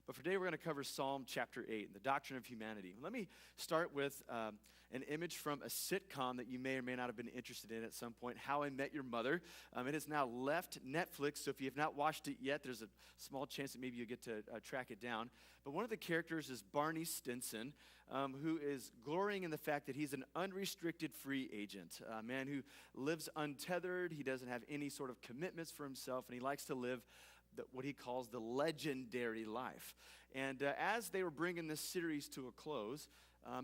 But for today, we're going to cover Psalm chapter 8, the doctrine of humanity. Let me start with an image from a sitcom that you may or may not have been interested in at some point, How I Met Your Mother. It has now left Netflix, so if you have not watched it yet, there's a small chance that maybe you'll get to track it down. But one of the characters is Barney Stinson, who is glorying in the fact that he's an unrestricted free agent, a man who lives untethered. He doesn't have any sort of commitments for himself, and he likes to live what he calls the legendary life. And as they were bringing this series to a close,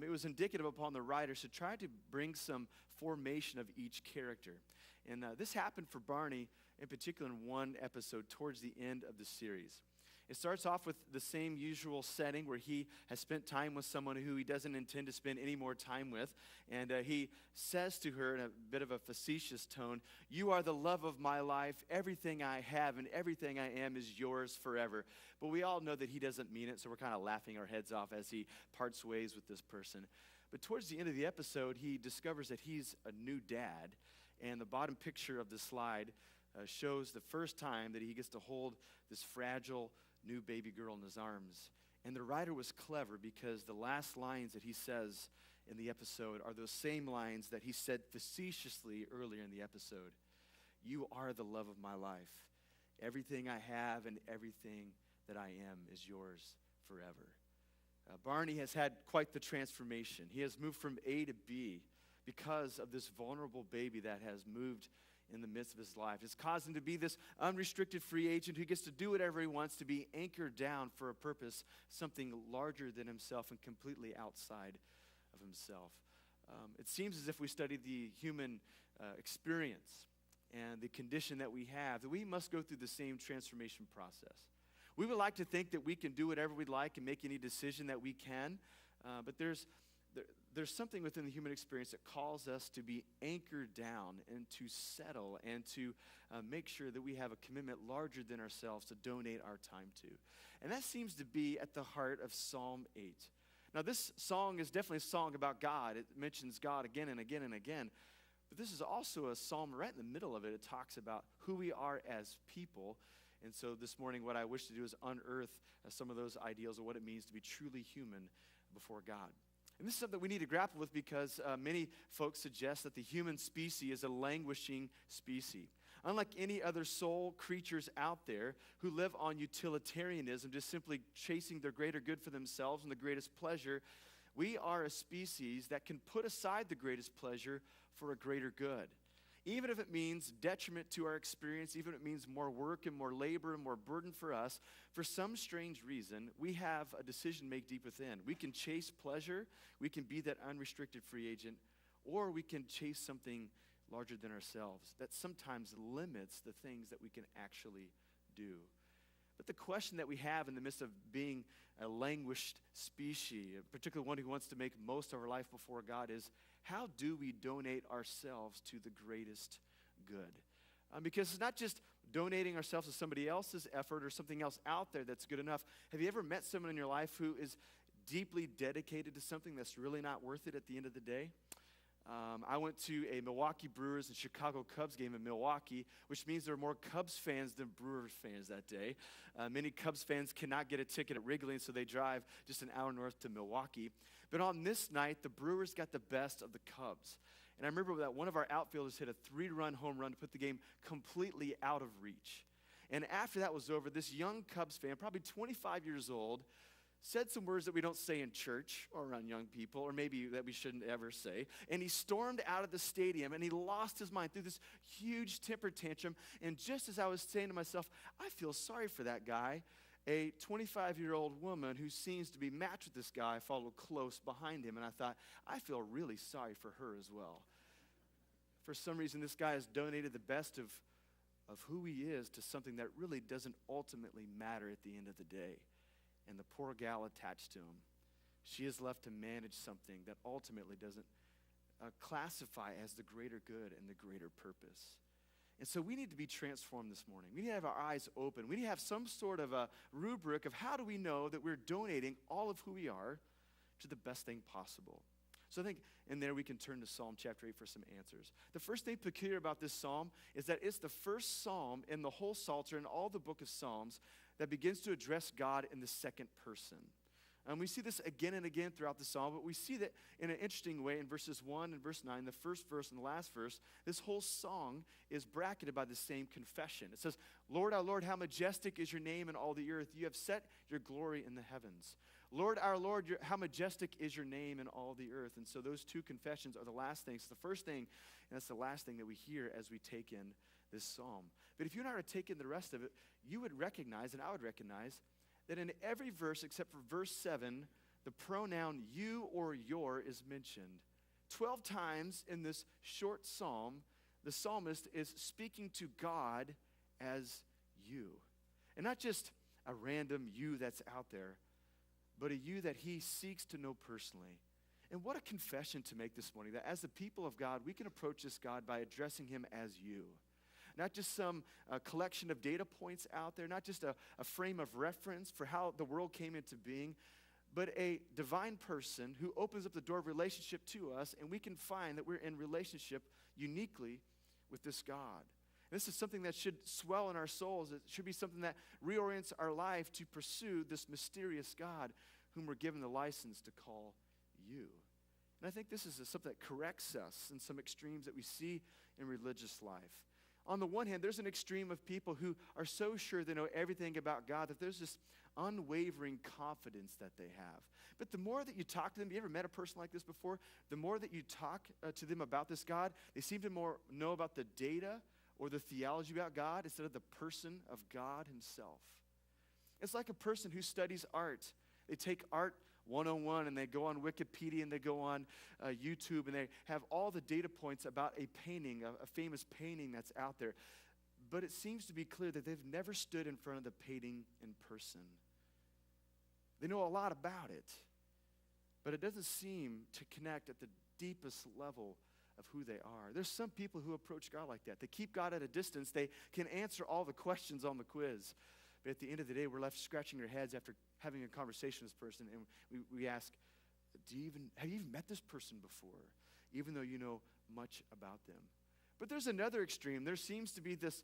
it was indicative upon the writers to try to bring some formation of each character. And this happened for Barney, in particular, in one episode towards the end of the series. It starts off with the same usual setting where he has spent time with someone who he doesn't intend to spend any more time with. And he says to her in a bit of a facetious tone, "You are the love of my life. Everything I have and everything I am is yours forever." But we all know that he doesn't mean it, so we're kind of laughing our heads off as he parts ways with this person. But towards the end of the episode, he discovers that he's a new dad. And the bottom picture of the slide shows the first time that he gets to hold this fragile new baby girl in his arms. And the writer was clever because the last lines that he says in the episode are those same lines that he said facetiously earlier in the episode. "You are the love of my life. Everything I have and everything that I am is yours forever." Barney has had quite the transformation. He has moved from A to B because of this vulnerable baby that has moved in the midst of his life. It's caused him to be this unrestricted free agent who gets to do whatever he wants, to be anchored down for a purpose, something larger than himself and completely outside of himself. It seems as if we study the human experience and the condition that we have, that we must go through the same transformation process. We would like to think that we can do whatever we'd like and make any decision that we can, but there's something within the human experience that calls us to be anchored down and to settle and to make sure that we have a commitment larger than ourselves to donate our time to. And that seems to be at the heart of Psalm 8. Now, this song is definitely a song about God. It mentions God again and again and again. But this is also a psalm right in the middle of it. It talks about who we are as people. And so this morning, what I wish to do is unearth some of those ideals of what it means to be truly human before God. And this is something we need to grapple with because many folks suggest that the human species is a languishing species. Unlike any other soul creatures out there who live on utilitarianism, just simply chasing their greater good for themselves and the greatest pleasure, we are a species that can put aside the greatest pleasure for a greater good. Even if it means detriment to our experience, even if it means more work and more labor and more burden for us, for some strange reason, we have a decision to make deep within. We can chase pleasure, we can be that unrestricted free agent, or we can chase something larger than ourselves that sometimes limits the things that we can actually do. But the question that we have in the midst of being a languished species, particularly one who wants to make most of our life before God, is how do we donate ourselves to the greatest good? Because it's not just donating ourselves to somebody else's effort or something else out there that's good enough. Have you ever met someone in your life who is deeply dedicated to something that's really not worth it at the end of the day? I went to a Milwaukee Brewers and Chicago Cubs game in Milwaukee, which means there were more Cubs fans than Brewers fans that day. Many Cubs fans cannot get a ticket at Wrigley, and so they drive just an hour north to Milwaukee. But on this night, the Brewers got the best of the Cubs. And I remember that one of our outfielders hit a 3-run home run to put the game completely out of reach. And after that was over, this young Cubs fan, probably 25 years old, said some words that we don't say in church or around young people, or maybe that we shouldn't ever say. And he stormed out of the stadium, and he lost his mind through this huge temper tantrum. And just as I was saying to myself, I feel sorry for that guy, a 25-year-old woman who seems to be matched with this guy followed close behind him. And I thought, I feel really sorry for her as well. For some reason, this guy has donated the best of who he is to something that really doesn't ultimately matter at the end of the day. And the poor gal attached to him, she is left to manage something that ultimately doesn't classify as the greater good and the greater purpose. And so we need to be transformed this morning. We need to have our eyes open. We need to have some sort of a rubric of how do we know that we're donating all of who we are to the best thing possible. So I think in there we can turn to Psalm chapter 8 for some answers. The first thing peculiar about this psalm is that it's the first psalm in the whole Psalter and all the book of Psalms that begins to address God in the second person. And we see this again and again throughout the psalm, but we see that in an interesting way in verses 1 and verse 9, the first verse and the last verse. This whole song is bracketed by the same confession. It says, Lord, our Lord, how majestic is your name in all the earth. You have set your glory in the heavens. Lord, our Lord, how majestic is your name in all the earth. And so those two confessions are the last things. So the first thing, and that's the last thing that we hear as we take in this psalm. But if you and I were to take in the rest of it, you would recognize, and I would recognize, that in every verse except for verse 7, the pronoun you or your is mentioned. 12 times in this short psalm, the psalmist is speaking to God as you. And not just a random you that's out there, but a you that he seeks to know personally. And what a confession to make this morning, that as the people of God, we can approach this God by addressing him as you. Not just some collection of data points out there, not just a frame of reference for how the world came into being, but a divine person who opens up the door of relationship to us, and we can find that we're in relationship uniquely with this God. And this is something that should swell in our souls. It should be something that reorients our life to pursue this mysterious God whom we're given the license to call you. And I think this is something that corrects us in some extremes that we see in religious life. On the one hand, there's an extreme of people who are so sure they know everything about God that there's this unwavering confidence that they have. But the more that you talk to them, you ever met a person like this before? The more that you talk to them about this God, they seem to more know about the data or the theology about God instead of the person of God himself. It's like a person who studies art. They take art 101 and they go on Wikipedia and they go on YouTube and they have all the data points about a painting, a famous painting that's out there. But it seems to be clear that they've never stood in front of the painting in person. They know a lot about it, but it doesn't seem to connect at the deepest level of who they are. There's some people who approach God like that. They keep God at a distance. They can answer all the questions on the quiz. But at the end of the day, we're left scratching our heads after having a conversation with this person, and we ask, have you even met this person before? Even though you know much about them. But there's another extreme. There seems to be this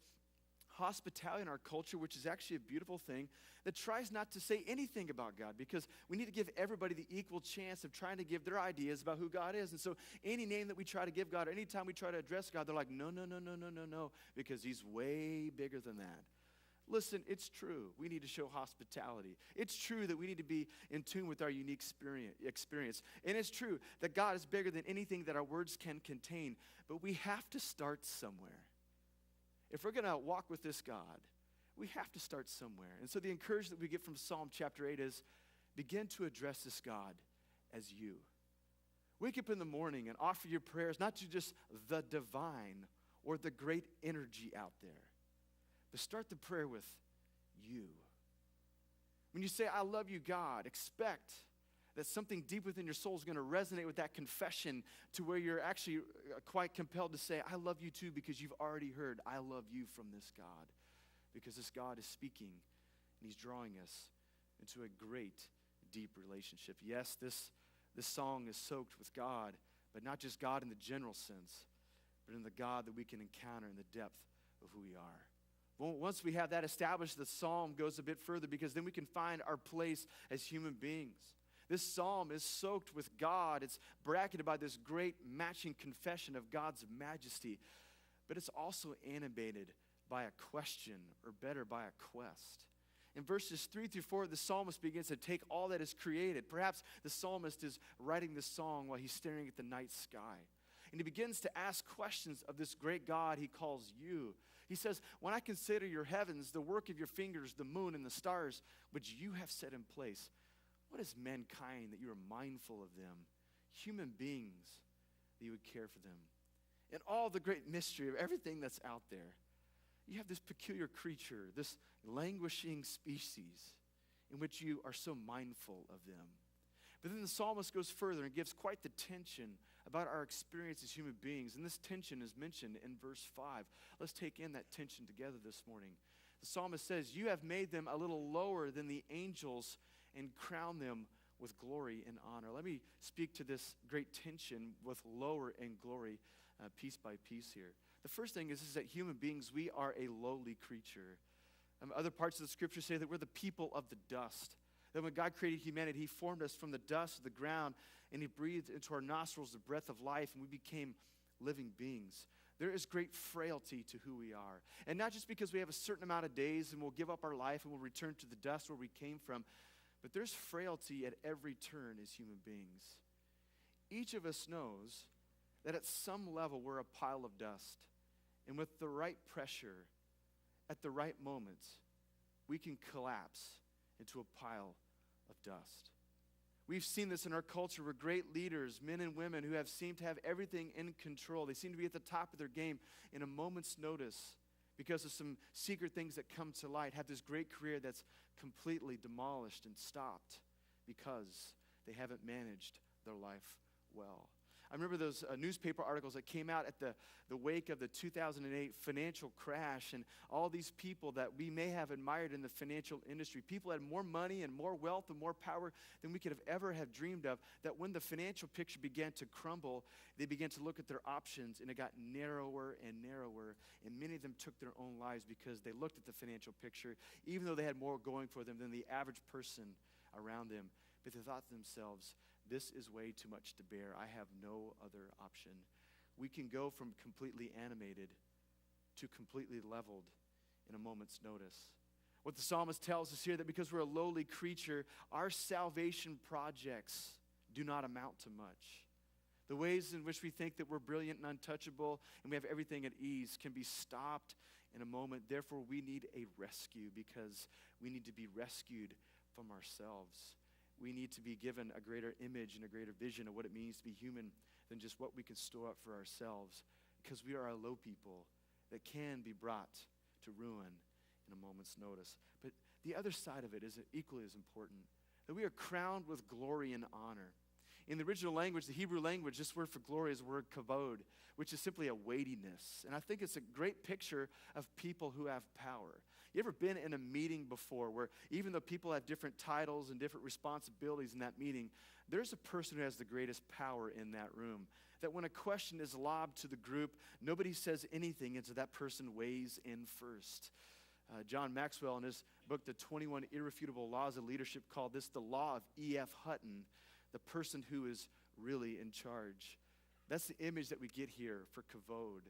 hospitality in our culture, which is actually a beautiful thing, that tries not to say anything about God because we need to give everybody the equal chance of trying to give their ideas about who God is. And so any name that we try to give God, or anytime we try to address God, they're like, no, because he's way bigger than that. Listen, it's true. We need to show hospitality. It's true that we need to be in tune with our unique experience. And it's true that God is bigger than anything that our words can contain. But we have to start somewhere. If we're going to walk with this God, we have to start somewhere. And so the encouragement that we get from Psalm chapter 8 is begin to address this God as you. Wake up in the morning and offer your prayers not to just the divine or the great energy out there. But start the prayer with you. When you say, I love you, God, expect that something deep within your soul is going to resonate with that confession to where you're actually quite compelled to say, I love you too, because you've already heard, I love you from this God. Because this God is speaking and he's drawing us into a great, deep relationship. Yes, this song is soaked with God, but not just God in the general sense, but in the God that we can encounter in the depth of who we are. Well, once we have that established, the psalm goes a bit further because then we can find our place as human beings. This psalm is soaked with God. It's bracketed by this great matching confession of God's majesty. But it's also animated by a question, or better, by a quest. In verses 3 through 4, the psalmist begins to take all that is created. Perhaps the psalmist is writing this song while he's staring at the night sky. And he begins to ask questions of this great God he calls you. He says, when I consider your heavens, the work of your fingers, the moon and the stars, which you have set in place, what is mankind that you are mindful of them? Human beings that you would care for them. And all the great mystery of everything that's out there. You have this peculiar creature, this languishing species in which you are so mindful of them. But then the psalmist goes further and gives quite the tension about our experience as human beings. And this tension is mentioned in verse 5. Let's take in that tension together this morning. The psalmist says, you have made them a little lower than the angels and crowned them with glory and honor. Let me speak to this great tension with lower and glory piece by piece here. The first thing is that human beings, we are a lowly creature. Other parts of the scripture say that we're the people of the dust. That when God created humanity, he formed us from the dust of the ground, and he breathed into our nostrils the breath of life, and we became living beings. There is great frailty to who we are. And not just because we have a certain amount of days and we'll give up our life and we'll return to the dust where we came from, but there's frailty at every turn as human beings. Each of us knows that at some level we're a pile of dust. And with the right pressure, at the right moment, we can collapse into a pile of dust. We've seen this in our culture where great leaders, men and women who have seemed to have everything in control, they seem to be at the top of their game in a moment's notice because of some secret things that come to light, have this great career that's completely demolished and stopped because they haven't managed their life well. I remember those newspaper articles that came out at the wake of the 2008 financial crash, and all these people that we may have admired in the financial industry, people had more money and more wealth and more power than we could have ever have dreamed of, that when the financial picture began to crumble, they began to look at their options, and it got narrower and narrower, and many of them took their own lives because they looked at the financial picture, even though they had more going for them than the average person around them. But they thought to themselves, this is way too much to bear. I have no other option. We can go from completely animated to completely leveled in a moment's notice. What the psalmist tells us here, that because we're a lowly creature, our salvation projects do not amount to much. The ways in which we think that we're brilliant and untouchable and we have everything at ease can be stopped in a moment. Therefore, we need a rescue because we need to be rescued from ourselves. We need to be given a greater image and a greater vision of what it means to be human than just what we can store up for ourselves, because we are a low people that can be brought to ruin in a moment's notice. But the other side of it is equally as important, that we are crowned with glory and honor. In the original language, the Hebrew language, this word for glory is the word kavod, which is simply a weightiness. And I think it's a great picture of people who have power. You ever been in a meeting before where even though people have different titles and different responsibilities in that meeting, there's a person who has the greatest power in that room? That when a question is lobbed to the group, nobody says anything until that person weighs in first. John Maxwell, in his book, The 21 Irrefutable Laws of Leadership, called this the law of E.F. Hutton, the person who is really in charge. That's the image that we get here for kavod.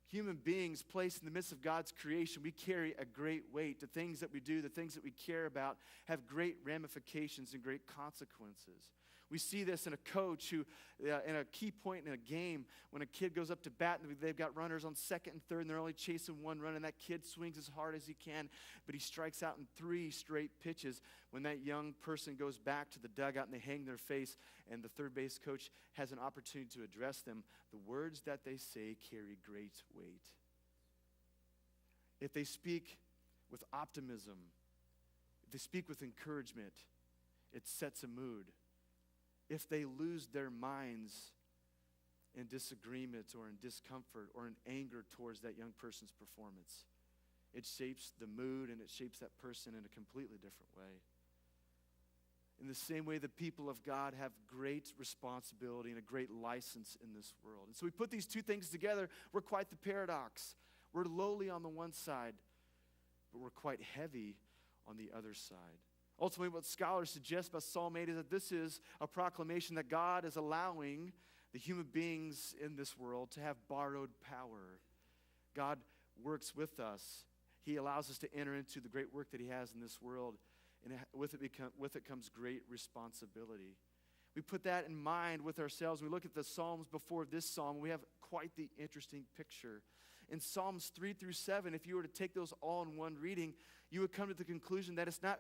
Human beings placed in the midst of God's creation, we carry a great weight. The things that we do, the things that we care about, have great ramifications and great consequences. We see this in a coach who, in a key point in a game, when a kid goes up to bat and they've got runners on second and third and they're only chasing one run, and that kid swings as hard as he can, but he strikes out in 3 straight pitches. When that young person goes back to the dugout and they hang their face and the third base coach has an opportunity to address them, the words that they say carry great weight. If they speak with optimism, if they speak with encouragement, it sets a mood. If they lose their minds in disagreement or in discomfort or in anger towards that young person's performance, it shapes the mood and it shapes that person in a completely different way. In the same way, the people of God have great responsibility and a great license in this world. And so we put these two things together, we're quite the paradox. We're lowly on the one side, but we're quite heavy on the other side. Ultimately, what scholars suggest about Psalm 8 is that this is a proclamation that God is allowing the human beings in this world to have borrowed power. God works with us. He allows us to enter into the great work that he has in this world, and with it comes great responsibility. We put that in mind with ourselves. We look at the Psalms before this psalm. We have quite the interesting picture. In Psalms 3 through 7, if you were to take those all in one reading, you would come to the conclusion that it's not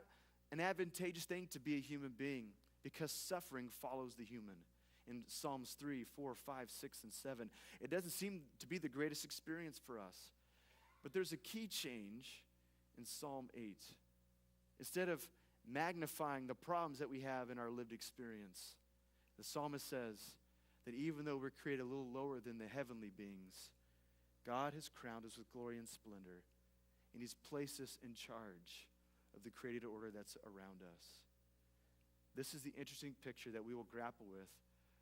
an advantageous thing to be a human being because suffering follows the human. In Psalms 3, 4, 5, 6, and 7, it doesn't seem to be the greatest experience for us. But there's a key change in Psalm 8. Instead of magnifying the problems that we have in our lived experience, the psalmist says that even though we're created a little lower than the heavenly beings, God has crowned us with glory and splendor, and he's placed us in charge of the created order that's around us. This is the interesting picture that we will grapple with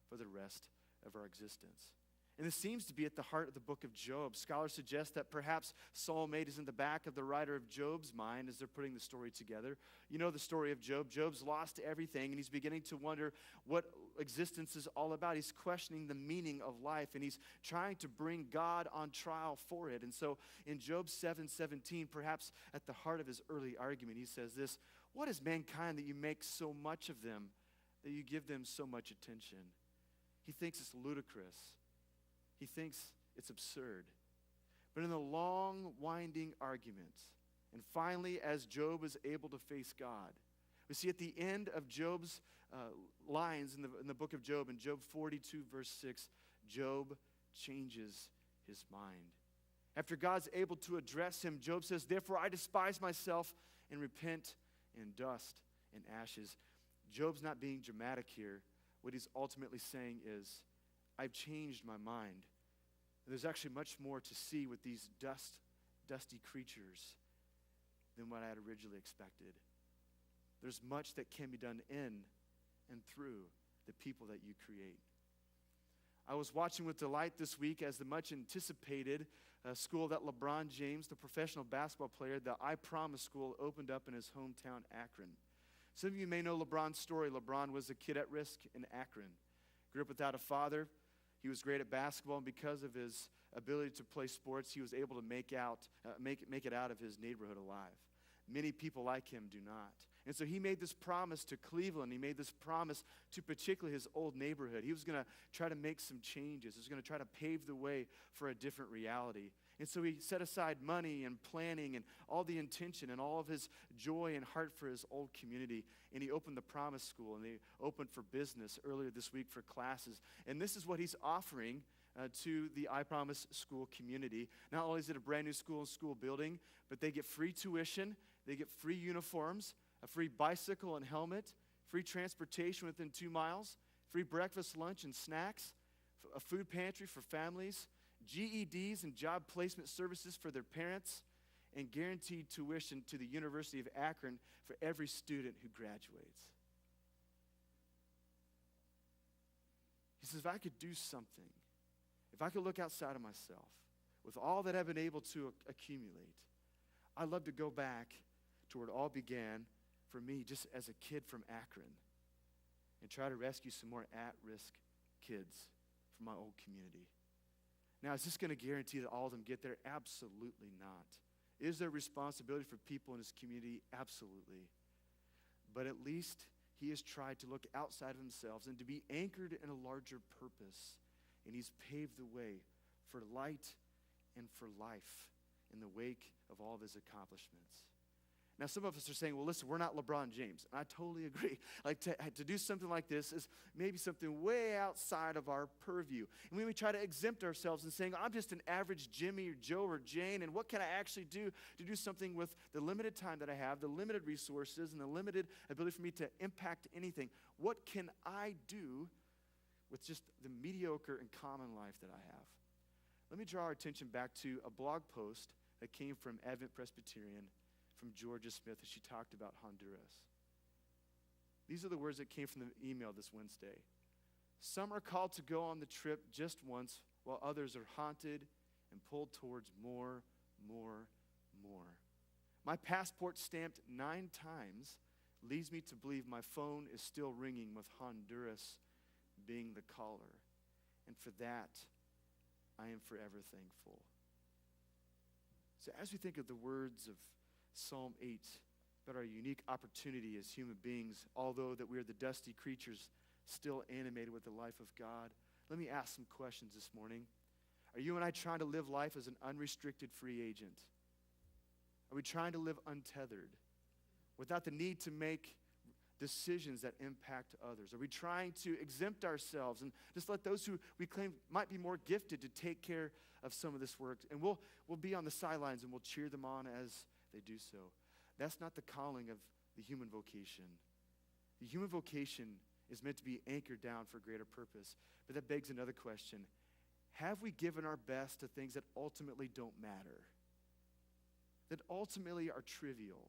for the rest of our existence. And this seems to be at the heart of the book of Job. Scholars suggest that perhaps Psalm 8 is in the back of the writer of Job's mind as they're putting the story together. You know the story of Job. Job's lost everything, and he's beginning to wonder what existence is all about. He's questioning the meaning of life, and he's trying to bring God on trial for it. And so in Job 7:17, perhaps at the heart of his early argument, he says this: "What is mankind that you make so much of them, that you give them so much attention?" He thinks it's ludicrous. He thinks it's absurd. But in the long, winding argument, and finally as Job is able to face God, we see at the end of Job's lines in the book of Job, in Job 42, verse 6, Job changes his mind. After God's able to address him, Job says, "Therefore I despise myself and repent in dust and ashes." Job's not being dramatic here. What he's ultimately saying is, I've changed my mind. There's actually much more to see with these dusty creatures than what I had originally expected. There's much that can be done in and through the people that you create. I was watching with delight this week as the much anticipated school that LeBron James, the professional basketball player, the I Promise School, opened up in his hometown, Akron. Some of you may know LeBron's story. LeBron was a kid at risk in Akron. Grew up without a father. He was great at basketball, and because of his ability to play sports, he was able to make it out of his neighborhood alive. Many people like him do not. And so he made this promise to Cleveland. He made this promise to particularly his old neighborhood. He was going to try to make some changes. He was going to try to pave the way for a different reality. And so he set aside money and planning and all the intention and all of his joy and heart for his old community. And he opened the Promise School, and they opened for business earlier this week for classes. And this is what he's offering to the I Promise School community. Not only is it a brand new school and school building, but they get free tuition, they get free uniforms, a free bicycle and helmet, free transportation within 2 miles, free breakfast, lunch, and snacks, a food pantry for families, GEDs and job placement services for their parents, and guaranteed tuition to the University of Akron for every student who graduates. He says, if I could do something, if I could look outside of myself with all that I've been able to accumulate, I'd love to go back to where it all began for me just as a kid from Akron and try to rescue some more at-risk kids from my old community. Now, is this going to guarantee that all of them get there? Absolutely not. Is there responsibility for people in his community? Absolutely. But at least he has tried to look outside of themselves and to be anchored in a larger purpose. And he's paved the way for light and for life in the wake of all of his accomplishments. Now, some of us are saying, well, listen, we're not LeBron James. And I totally agree. Like, to do something like this is maybe something way outside of our purview. And when we try to exempt ourselves and saying, I'm just an average Jimmy or Joe or Jane, and what can I actually do to do something with the limited time that I have, the limited resources, and the limited ability for me to impact anything? What can I do with just the mediocre and common life that I have? Let me draw our attention back to a blog post that came from Advent Presbyterian from Georgia Smith as she talked about Honduras. These are the words that came from the email this Wednesday. Some are called to go on the trip just once, while others are haunted and pulled towards more. My passport stamped 9 times leads me to believe my phone is still ringing with Honduras being the caller. And for that, I am forever thankful. So as we think of the words of Psalm 8, about our unique opportunity as human beings, although that we are the dusty creatures still animated with the life of God, let me ask some questions this morning. Are you and I trying to live life as an unrestricted free agent? Are we trying to live untethered without the need to make decisions that impact others? Are we trying to exempt ourselves and just let those who we claim might be more gifted to take care of some of this work? And we'll be on the sidelines and we'll cheer them on as they do so. That's not the calling of the human vocation. The human vocation is meant to be anchored down for greater purpose. But that begs another question. Have we given our best to things that ultimately don't matter? That ultimately are trivial?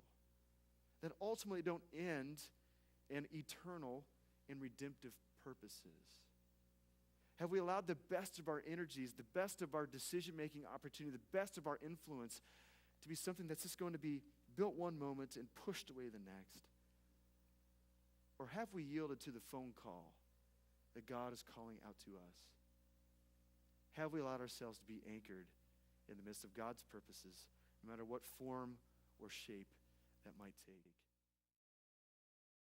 That ultimately don't end in eternal and redemptive purposes? Have we allowed the best of our energies, the best of our decision-making opportunity, the best of our influence to be something that's just going to be built one moment and pushed away the next? Or have we yielded to the phone call that God is calling out to us? Have we allowed ourselves to be anchored in the midst of God's purposes, no matter what form or shape that might take?